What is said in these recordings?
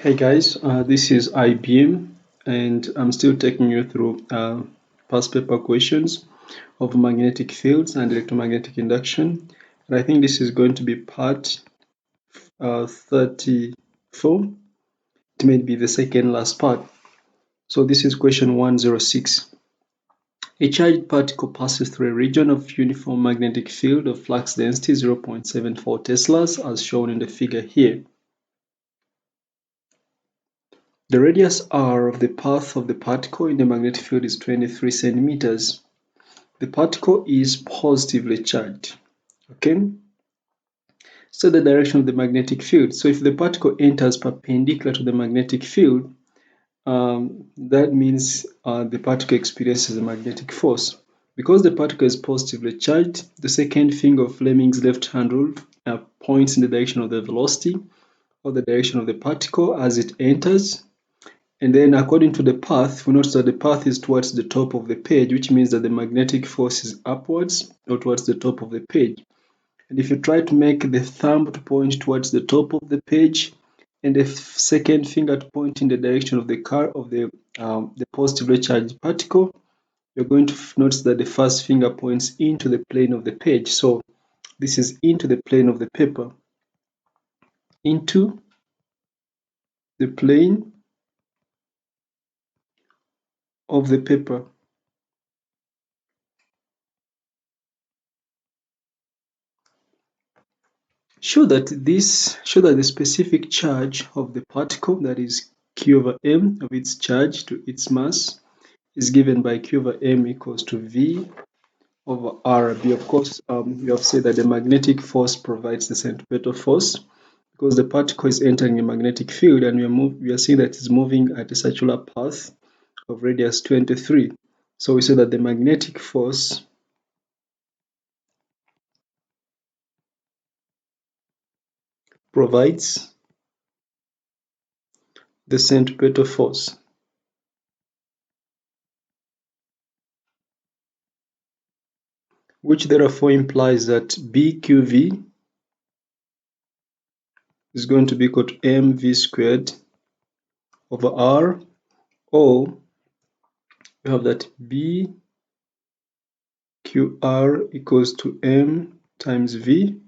Hey guys, this is IBM and I'm still taking you through past paper questions of magnetic fields and electromagnetic induction. And I think this is going to be part 34. It may be the second last part. So this is question 106. A charged particle passes through a region of uniform magnetic field of flux density 0.74 teslas as shown in the figure here. The radius r of the path of the particle in the magnetic field is 23 centimeters. The particle is positively charged. Okay? So the direction of the magnetic field. So if the particle enters perpendicular to the magnetic field, that means the particle experiences a magnetic force. Because the particle is positively charged, the second finger of Fleming's left-hand rule points in the direction of the velocity or the direction of the particle as it enters. And then according to the path, we notice that the path is towards the top of the page, which means that the magnetic force is upwards or towards the top of the page. And if you try to make the thumb to point towards the top of the page and the second finger to point in the direction of the the positively charged particle, you're going to notice that the first finger points into the plane of the page. So this is into the plane of the paper. Into the plane of the paper. Show that the specific charge of the particle, that is Q over m of its charge to its mass, is given by Q over m equals to V over RB. Of course, we have said that the magnetic force provides the centripetal force because the particle is entering a magnetic field, and we are seeing that it's moving at a circular path of radius 23. So we say that the magnetic force provides the centripetal force. Which therefore implies that BQV is going to be equal to mv squared over r, or we have that BQR equals to m times v,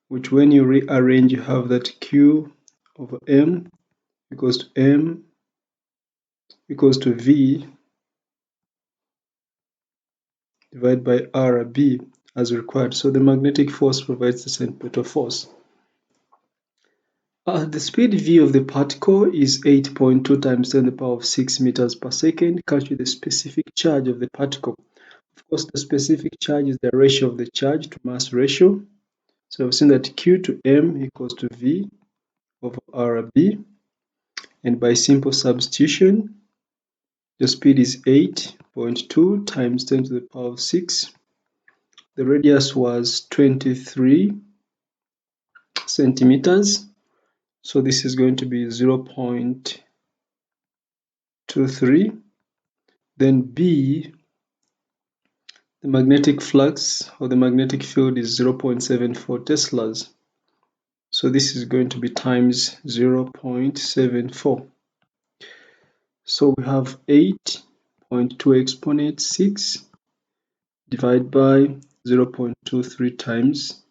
which when you rearrange you have that Q over m equals to m equals to v divided by RB as required. So the magnetic force provides the centripetal force. The speed v of the particle is 8.2 times 10 to the power of 6 meters per second. Calculate the specific charge of the particle. Of course, the specific charge is the ratio of the charge to mass ratio. So we've seen that Q to m equals to v over RB. And by simple substitution, the speed is 8.2 times 10 to the power of 6. The radius was 23 centimeters. So this is going to be 0.23. Then B, the magnetic flux or the magnetic field is 0.74 teslas. So this is going to be times 0.74. So we have 8.2 exponent 6 divided by 0.23 times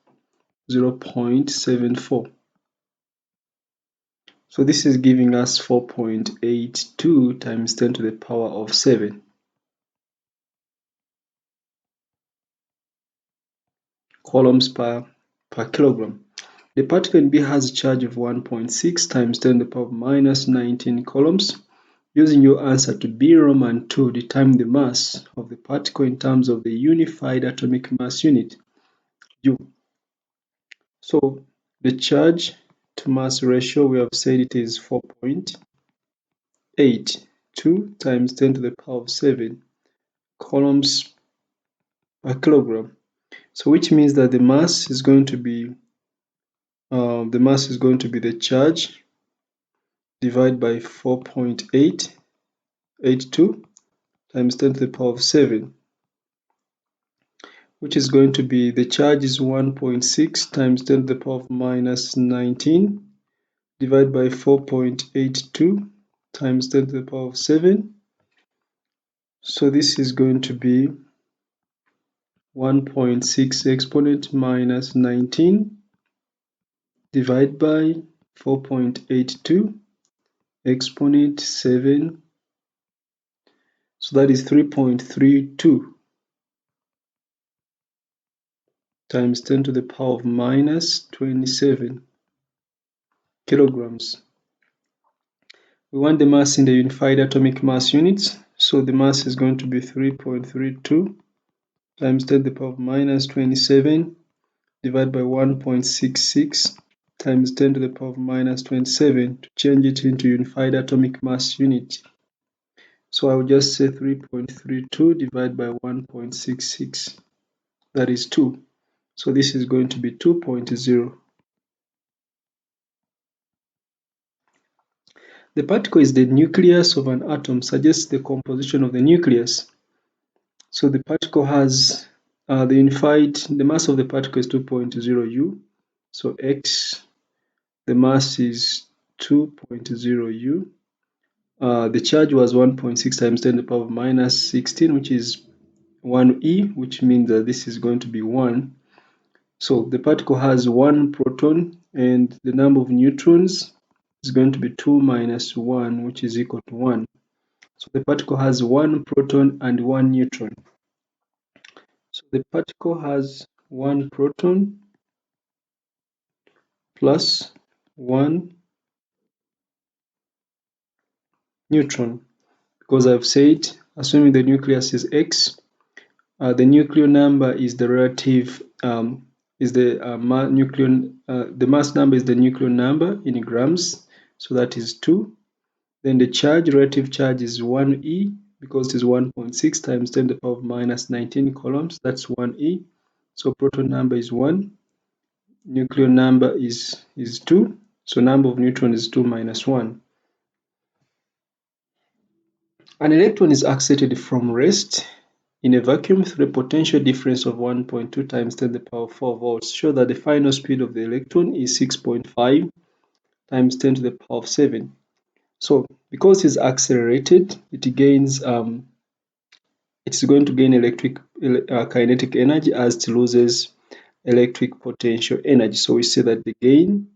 0.74. So this is giving us 4.82 times 10 to the power of 7. Coulombs per kilogram. The particle in B has a charge of 1.6 times 10 to the power of minus 19 coulombs. Using your answer to B Roman 2, determine the mass of the particle in terms of the unified atomic mass unit, U. So the charge to mass ratio, we have said it is 4.82 times 10 to the power of 7 coulombs per kilogram. So which means that the mass is going to be the charge divided by 4.882 times 10 to the power of 7, which is going to be the charge is 1.6 times 10 to the power of minus 19 divided by 4.82 times 10 to the power of 7. So this is going to be 1.6 exponent minus 19 divided by 4.82 exponent 7. So that is 3.32 times 10 to the power of minus 27 kilograms. We want the mass in the unified atomic mass units. So the mass is going to be 3.32 times 10 to the power of minus 27 divided by 1.66 times 10 to the power of minus 27 to change it into unified atomic mass unit. So I will just say 3.32 divided by 1.66. That is 2. So this is going to be 2.0. The particle is the nucleus of an atom, suggests the composition of the nucleus. So the particle has the mass of the particle is 2.0 U. So X, the mass is 2.0 U. The charge was 1.6 times 10 to the power of minus 16, which is 1 E, which means that this is going to be 1. So the particle has 1 proton, and the number of neutrons is going to be 2 minus 1, which is equal to 1. So the particle has 1 proton and 1 neutron. So the particle has 1 proton plus 1 neutron, because I've said, assuming the nucleus is X, the nucleon number is the relative the mass number is the nucleon number in grams, so that is 2. Then the relative charge is 1e, because it is 1.6 times 10 to the power of minus 19 coulombs. That's 1e. So proton number is 1, nucleon number is 2, so number of neutrons is 2 minus 1. An electron is accelerated from rest in a vacuum through a potential difference of 1.2 times 10 to the power of 4 volts. Show that the final speed of the electron is 6.5 times 10 to the power of 7. So because it's accelerated, it's going to gain kinetic energy as it loses electric potential energy. So we say that the gain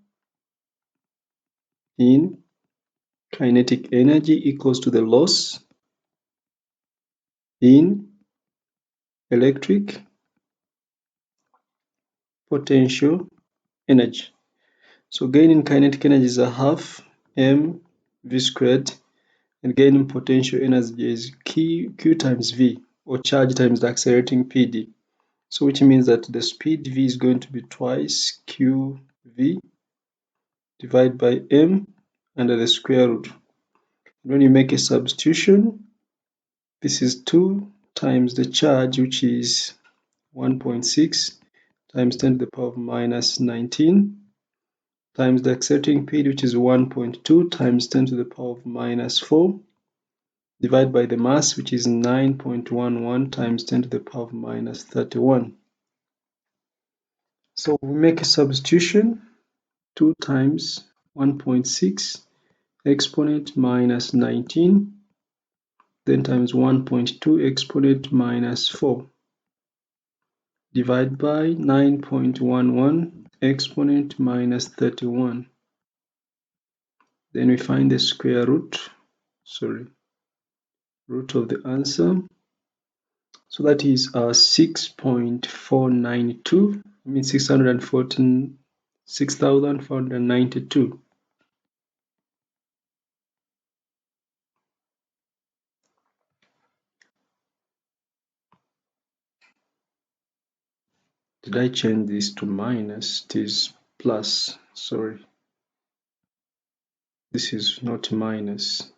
in kinetic energy equals to the loss in electric potential energy. So gain in kinetic energy is a half m v squared, and gain in potential energy is q times v, or charge times the accelerating PD. So which means that the speed v is going to be twice qv divided by m under the square root. When you make a substitution, this is 2 times the charge, which is 1.6 times 10 to the power of minus 19, times the accelerating speed, which is 1.2 times 10 to the power of minus 4, divided by the mass, which is 9.11 times 10 to the power of minus 31. So we make a substitution, 2 times 1.6 exponent minus 19, then times 1.2 exponent minus 4, divided by 9.11 exponent minus 31. Then we find the square root of the answer. So that is 6.492, I mean 6,492. Did I change this to minus? It is plus, sorry. This is not minus.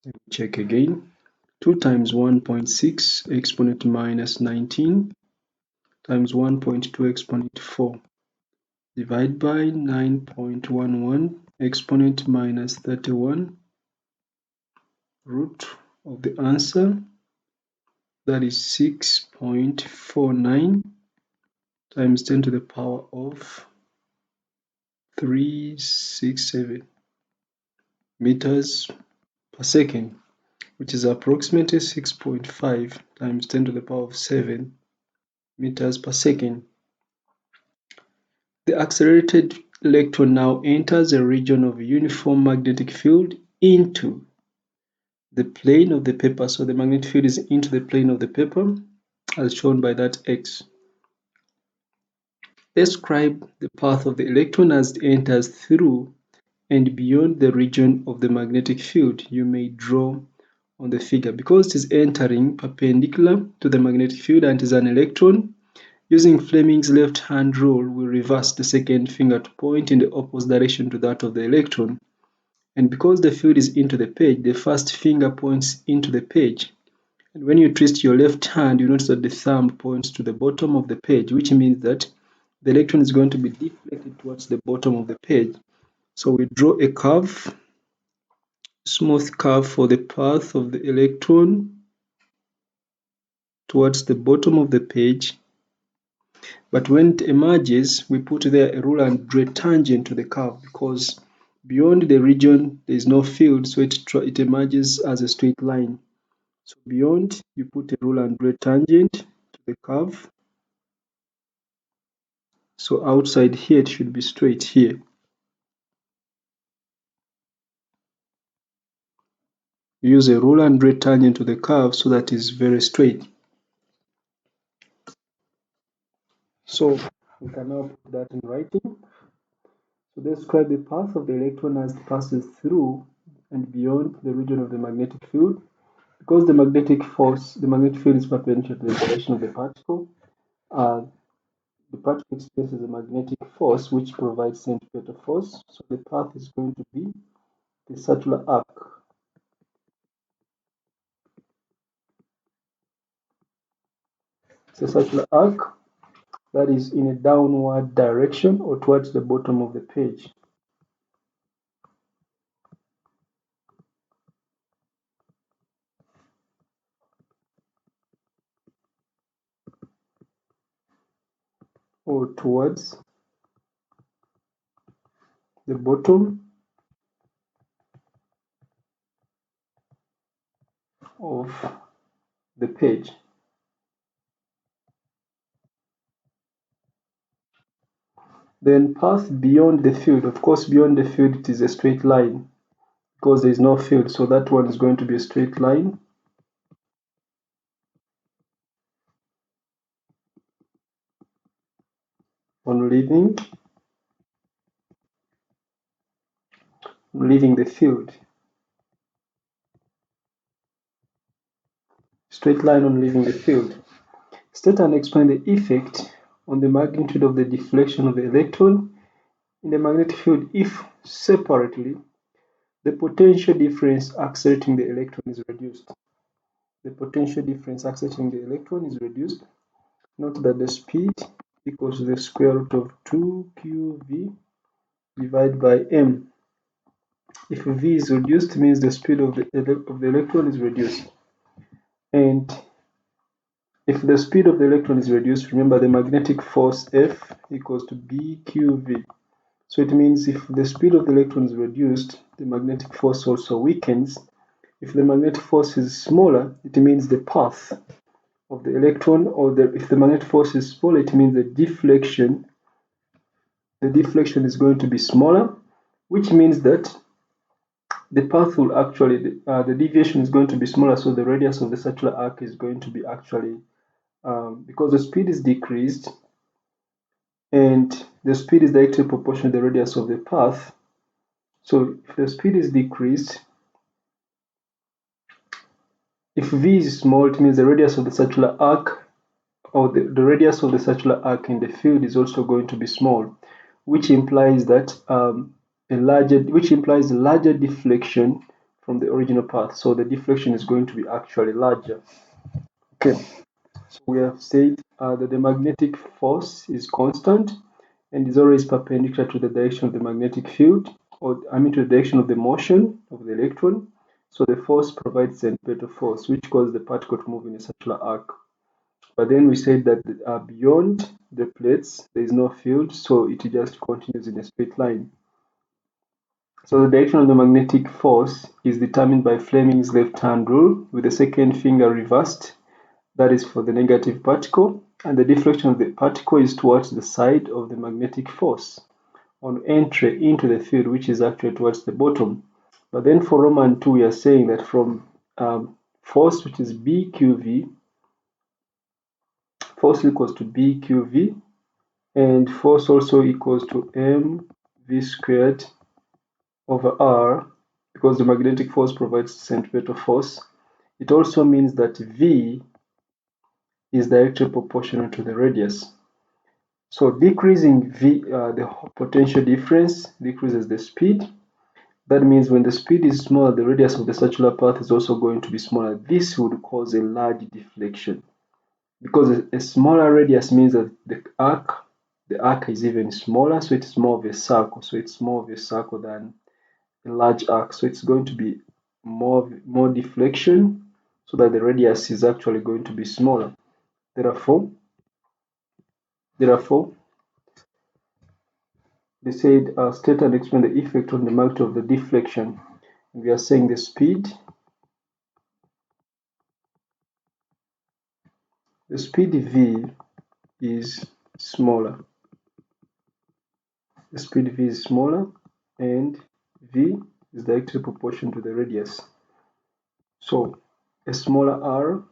Let me check again. 2 times 1.6 exponent minus 19 times 1.2 exponent 4, divided by 9.11 exponent minus 31, root of the answer, that is 6.49 times 10 to the power of 367 meters per second, which is approximately 6.5 times 10 to the power of 7 meters per second. The accelerated electron now enters a region of uniform magnetic field into the plane of the paper. So the magnetic field is into the plane of the paper, as shown by that X. Describe the path of the electron as it enters through and beyond the region of the magnetic field. You may draw on the figure. Because it is entering perpendicular to the magnetic field and it is an electron, using Fleming's left-hand rule, we reverse the second finger to point in the opposite direction to that of the electron. And because the field is into the page, the first finger points into the page. And when you twist your left hand, you notice that the thumb points to the bottom of the page, which means that the electron is going to be deflected towards the bottom of the page. So we draw a curve, smooth curve for the path of the electron towards the bottom of the page. But when it emerges, we put there a rule and draw a tangent to the curve, because beyond the region there is no field, so it emerges as a straight line. So beyond, you put a rule and draw a tangent to the curve. So outside here, it should be straight here. Use a rule and draw a tangent to the curve so that is very straight. So we can now put that in writing. So describe the path of the electron as it passes through and beyond the region of the magnetic field. Because the magnetic field is perpendicular to the direction of the particle, the particle experiences a magnetic force which provides centripetal force. So the path is going to be the circular arc. It's a circular arc that is in a downward direction or towards the bottom of the page. Or towards the bottom of the page. Then path beyond the field. Of course, beyond the field it is a straight line because there is no field, so that one is going to be a straight line. On leaving the field. Straight line on leaving the field. State and explain the effect on the magnitude of the deflection of the electron in the magnetic field if separately the potential difference accelerating the electron is reduced. The potential difference accelerating the electron is reduced. Note that the speed equals the square root of 2qv divided by m. If v is reduced, it means the speed of the electron is reduced. And if the speed of the electron is reduced, remember the magnetic force F equals to BQV. So it means if the speed of the electron is reduced, the magnetic force also weakens. If the magnetic force is smaller, it means the path of the electron, or if the magnetic force is smaller, it means the deflection is going to be smaller, which means that the path will actually, the deviation is going to be smaller, so the radius of the circular arc is going to be actually, because the speed is decreased and the speed is directly proportional to the radius of the path. So if the speed is decreased, if v is small, it means the radius of the circular arc, or the radius of the circular arc in the field is also going to be small, which implies that larger deflection from the original path. So the deflection is going to be actually larger. Okay, so we have said that the magnetic force is constant and is always perpendicular to the direction of the magnetic field, or I mean to the direction of the motion of the electron. So the force provides centripetal force, which causes the particle to move in a circular arc. But then we said that beyond the plates there is no field, so it just continues in a straight line. So the direction of the magnetic force is determined by Fleming's left-hand rule, with the second finger reversed. That is for the negative particle, and the deflection of the particle is towards the side of the magnetic force on entry into the field, which is actually towards the bottom. But then for Roman 2, we are saying that from force, which is BQV, force equals to BQV, and force also equals to mv squared over r, because the magnetic force provides centripetal force. It also means that v is directly proportional to the radius. So decreasing v, the potential difference decreases the speed. That means when the speed is smaller, the radius of the circular path is also going to be smaller. This would cause a large deflection, because a smaller radius means that the arc is even smaller, so it's more of a circle. So it's more of a circle than a large arc. So it's going to be more deflection, so that the radius is actually going to be smaller. Therefore, they said state and explain the effect on the magnitude of the deflection. We are saying the speed v is smaller. The speed v is smaller, and v is directly proportional to the radius. So a smaller r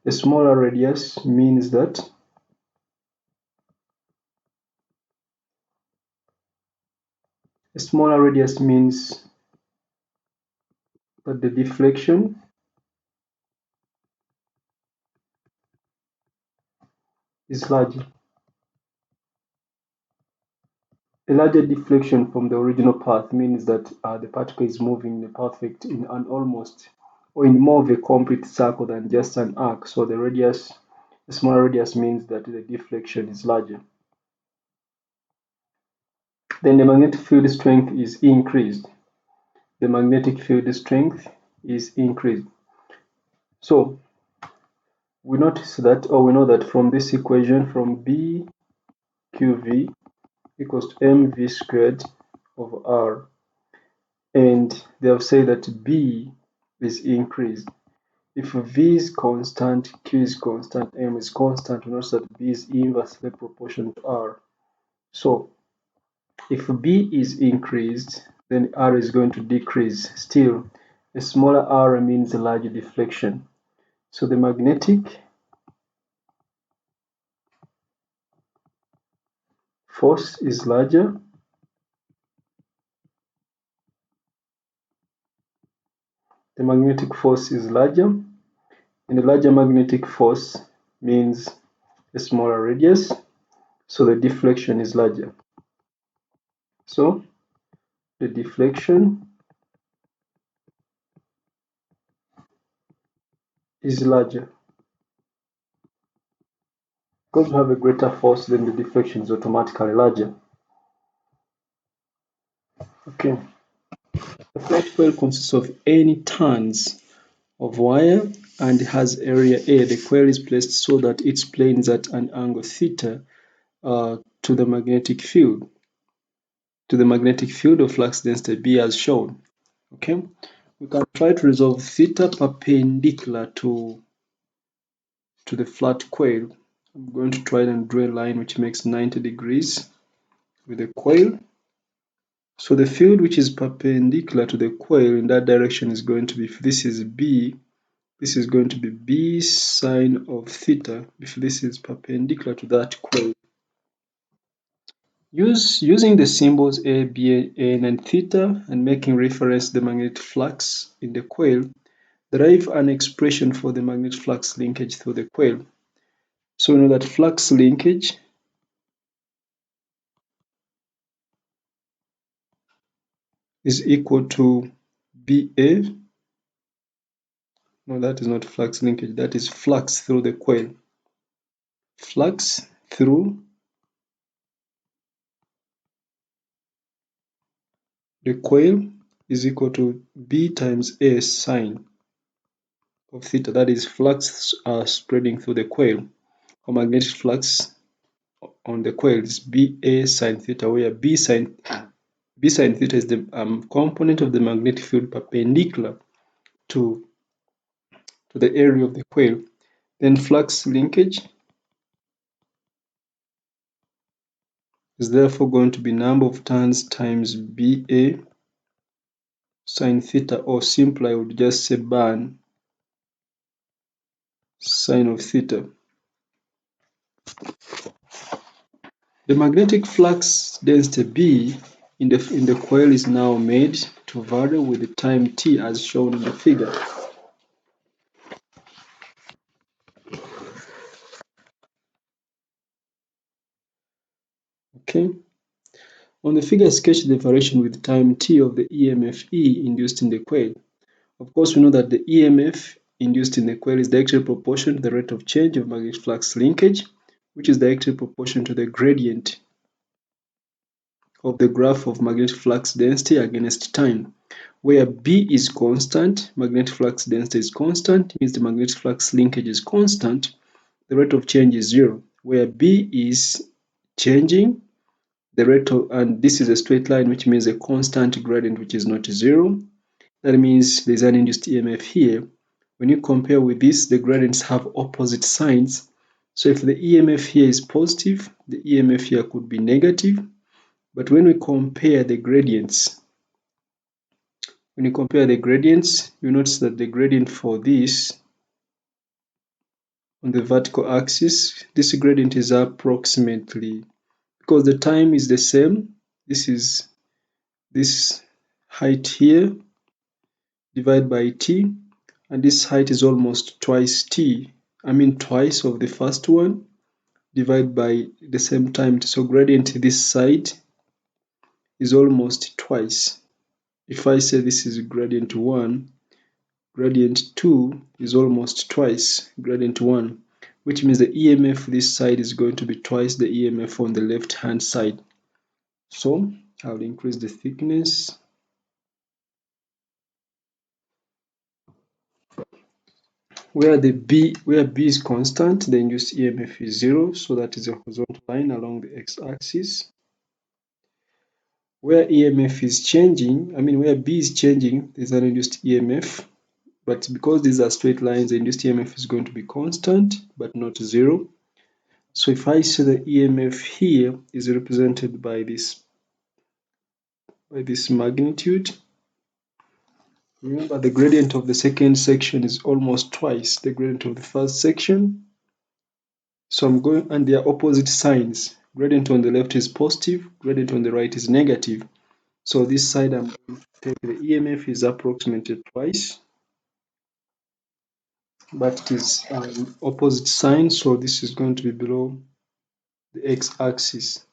a smaller radius means that the deflection is larger. A larger deflection from the original path means that the particle is moving in an almost, or in more of a complete circle than just an arc. So a smaller radius means that the deflection is larger. Then the magnetic field strength is increased. The magnetic field strength is increased. So we notice that, or we know that from this equation, from BQV equals to mv squared over r, and they have said that B is increased. If V is constant, Q is constant, M is constant, we notice that B is inversely proportional to R. So if B is increased, then R is going to decrease. Still, a smaller R means a larger deflection. So the magnetic force is larger. The magnetic force is larger, and a larger magnetic force means a smaller radius, so the deflection is larger. So the deflection is larger. Because we have a greater force, then the deflection is automatically larger. Okay. The flat coil consists of any turns of wire and has area A. The coil is placed so that its plane is at an angle theta to the magnetic field of flux density B as shown. Okay, we can try to resolve theta perpendicular to the flat coil. I'm going to try and draw a line which makes 90 degrees with the coil. So the field which is perpendicular to the coil in that direction is going to be, if this is B, this is going to be B sine of theta if this is perpendicular to that coil. Using the symbols A, B, N, and theta, and making reference to the magnetic flux in the coil, derive an expression for the magnetic flux linkage through the coil. So we know that flux linkage is equal to BA. No, that is not flux linkage, that is flux through the coil. Flux through the coil is equal to B times A sine. of theta, that is flux spreading through the coil, or magnetic flux on the coil is BA sine theta, where B sine theta is the component of the magnetic field perpendicular to the area of the coil. Then flux linkage is therefore going to be number of turns times BA sine theta, or simply I would just say Ban sine of theta. The magnetic flux density B in the coil is now made to vary with the time t as shown in the figure. Okay. On the figure, sketch the variation with time t of the e.m.f. E induced in the coil. Of course, we know that the e.m.f. induced in the coil is directly proportional to the rate of change of magnetic flux linkage, which is directly proportional to the gradient of the graph of magnetic flux density against time. Where B is constant, magnetic flux density is constant, means the magnetic flux linkage is constant, the rate of change is 0. Where B is changing, the rate of, and this is a straight line, which means a constant gradient which is not 0. That means there's an induced EMF here. When you compare with this, the gradients have opposite signs. So if the EMF here is positive, the EMF here could be negative. But when we compare the gradients, you notice that the gradient for this on the vertical axis, this gradient is approximately, because the time is the same, this is this height here divided by t, and this height is almost twice twice of the first one divided by the same time. So gradient this side is almost twice. If I say this is gradient 1, gradient 2 is almost twice gradient 1, which means the EMF this side is going to be twice the EMF on the left hand side. So I'll increase the thickness. Where B is constant, the induced EMF is 0, so that is a horizontal line along the x-axis. Where EMF is changing, where B is changing, there's an induced EMF, but because these are straight lines, the induced EMF is going to be constant, but not 0. So if I say the EMF here is represented by this magnitude, remember the gradient of the second section is almost twice the gradient of the first section. So I'm going, and they are opposite signs. Gradient on the left is positive, gradient on the right is negative. So this side I'm going to take the EMF is approximated twice, but it is opposite sign, so this is going to be below the x-axis.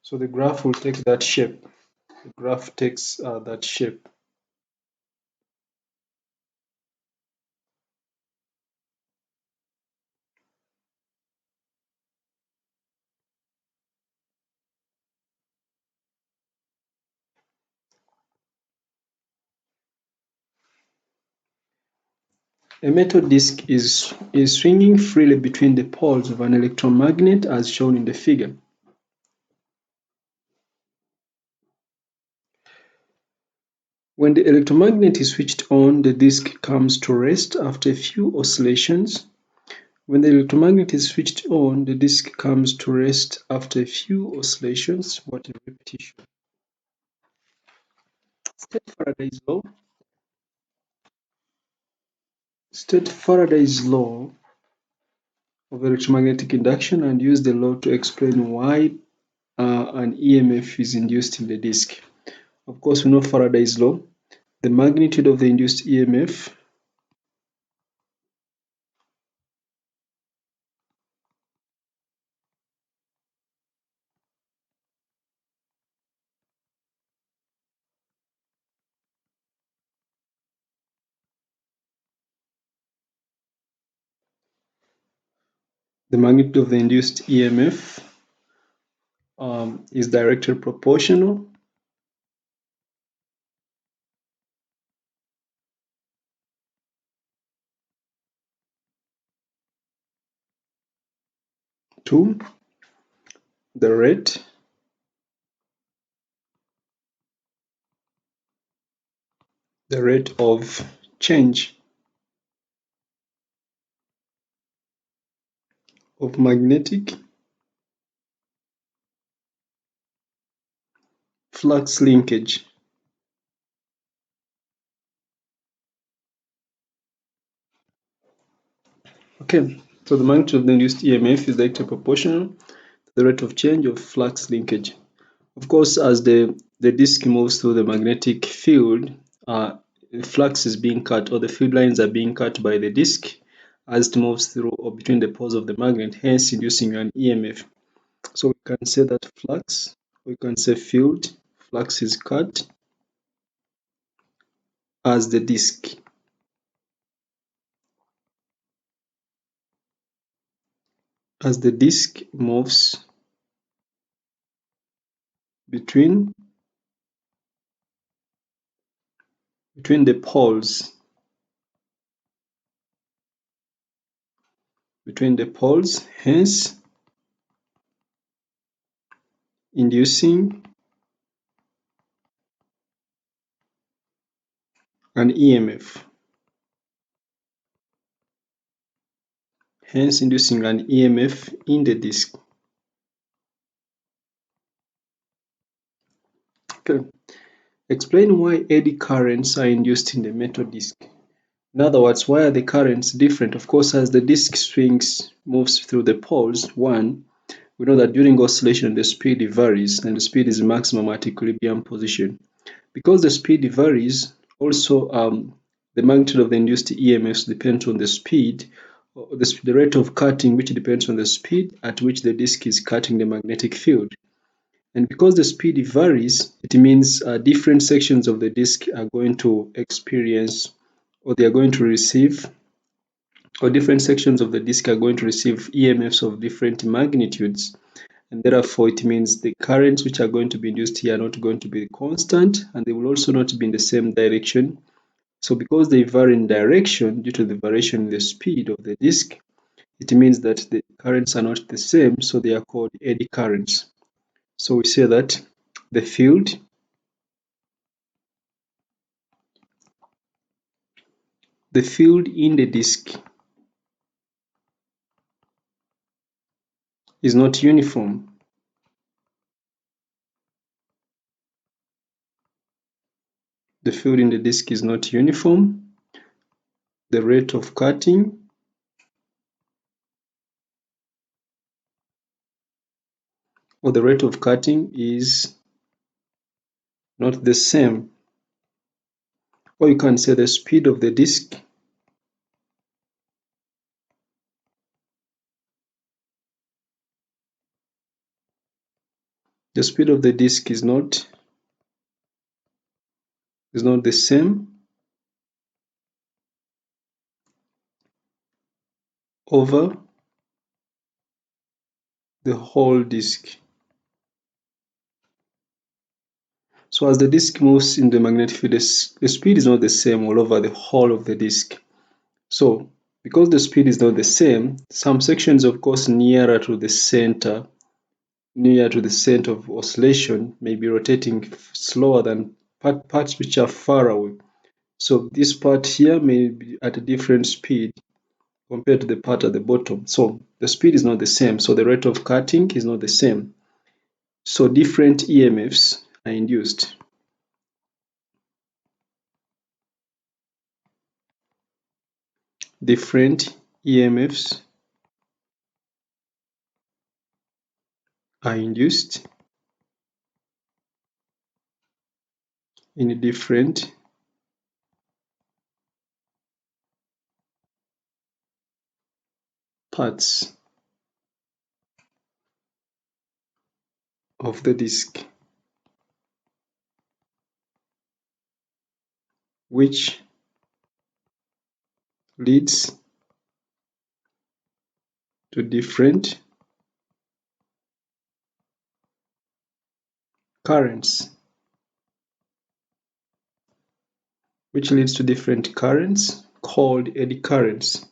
So the graph will take that shape. The graph takes that shape. A metal disc is swinging freely between the poles of an electromagnet as shown in the figure. When the electromagnet is switched on, the disc comes to rest after a few oscillations. When the electromagnet is switched on, the disc comes to rest after a few oscillations. What a repetition. State Faraday's law. State Faraday's law of electromagnetic induction and use the law to explain why an EMF is induced in the disc. Of course, we know Faraday's law. The magnitude of the induced EMF the magnitude of the induced EMF is directly proportional to the rate of change of magnetic flux linkage. Okay, so the magnitude of the induced EMF is directly proportional to the rate of change of flux linkage. Of course, as the disk moves through the magnetic field, the flux is being cut, or the field lines are being cut by the disk as it moves through or between the poles of the magnet, hence inducing an EMF. So we can say that flux, we can say field, flux is cut as the disk moves between the poles, hence inducing an EMF. Hence inducing an EMF in the disk. Okay. Explain why eddy currents are induced in the metal disk. In other words, why are the currents different? Of course, as the disk moves through the poles, one, we know that during oscillation the speed varies and the speed is maximum at equilibrium position. Because the speed varies, also the magnitude of the induced EMFs depends on the speed, or the rate of cutting, which depends on the speed at which the disk is cutting the magnetic field. And because the speed varies, it means different sections of the disk are going to experience, or they are going to receive, or different sections of the disk are going to receive EMFs of different magnitudes. And therefore, it means the currents which are going to be induced here are not going to be constant, and they will also not be in the same direction. So because they vary in direction due to the variation in the speed of the disk, it means that the currents are not the same, so they are called eddy currents. So we say that the field in the disk is not uniform. The field in the disk is not uniform. The rate of cutting is not the same. Or you can say the speed of the disk is not the same over the whole disk. So as the disk moves in the magnetic field, the speed is not the same all over the whole of the disk. So because the speed is not the same, some sections, of course, nearer to the center of oscillation may be rotating slower than parts which are far away. So this part here may be at a different speed compared to the part at the bottom. So the speed is not the same, so the rate of cutting is not the same. So different EMFs are induced. Different EMFs are induced in different parts of the disk, which leads to different currents, called eddy currents.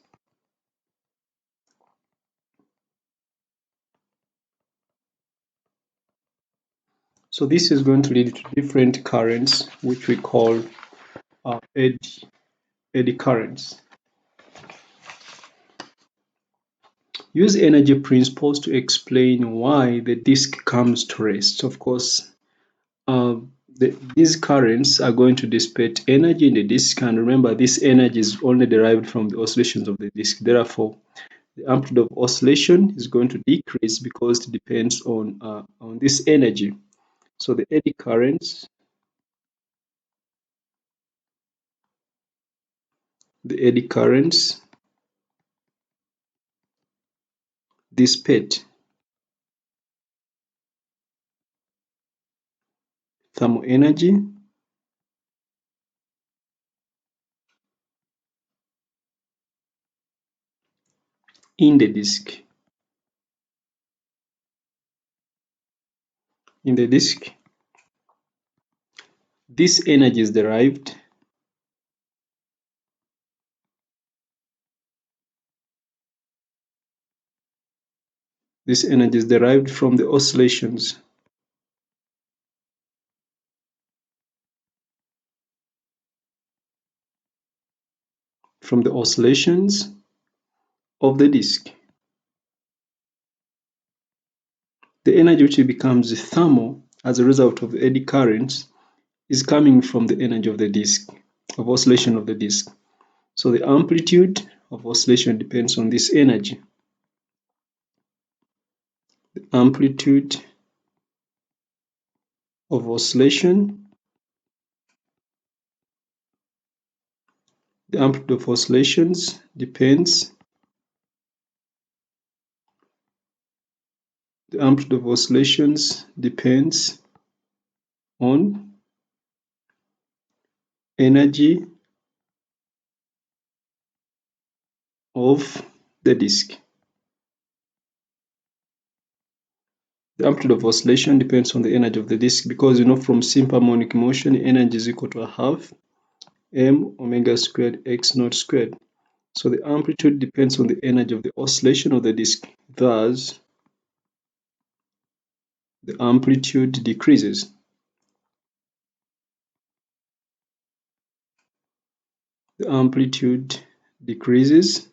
So this is going to lead to different currents, which we call eddy currents. Use energy principles to explain why the disk comes to rest. Of course, these currents are going to dissipate energy in the disk, and remember, this energy is only derived from the oscillations of the disk. Therefore, the amplitude of oscillation is going to decrease because it depends on this energy. So the eddy currents, dissipate thermal energy in the disk. In the disk, this energy is derived from the oscillations of the disk. The energy which becomes thermal as a result of the eddy currents is coming from the energy of the disk, of oscillation of the disk. So the amplitude of oscillation depends on this energy. The amplitude of oscillation depends on energy of the disk. The amplitude of oscillation depends on the energy of the disk, because you know from simple harmonic motion, energy is equal to a half m omega squared x naught squared. So the amplitude depends on the energy of the oscillation of the disk. Thus, the amplitude decreases. The amplitude decreases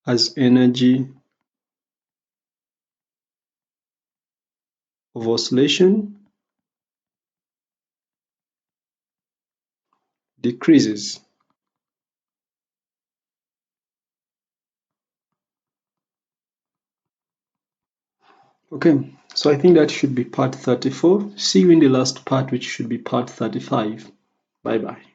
as energy of oscillation decreases. Okay, so I think that should be part 34. See you in the last part, which should be part 35. Bye bye.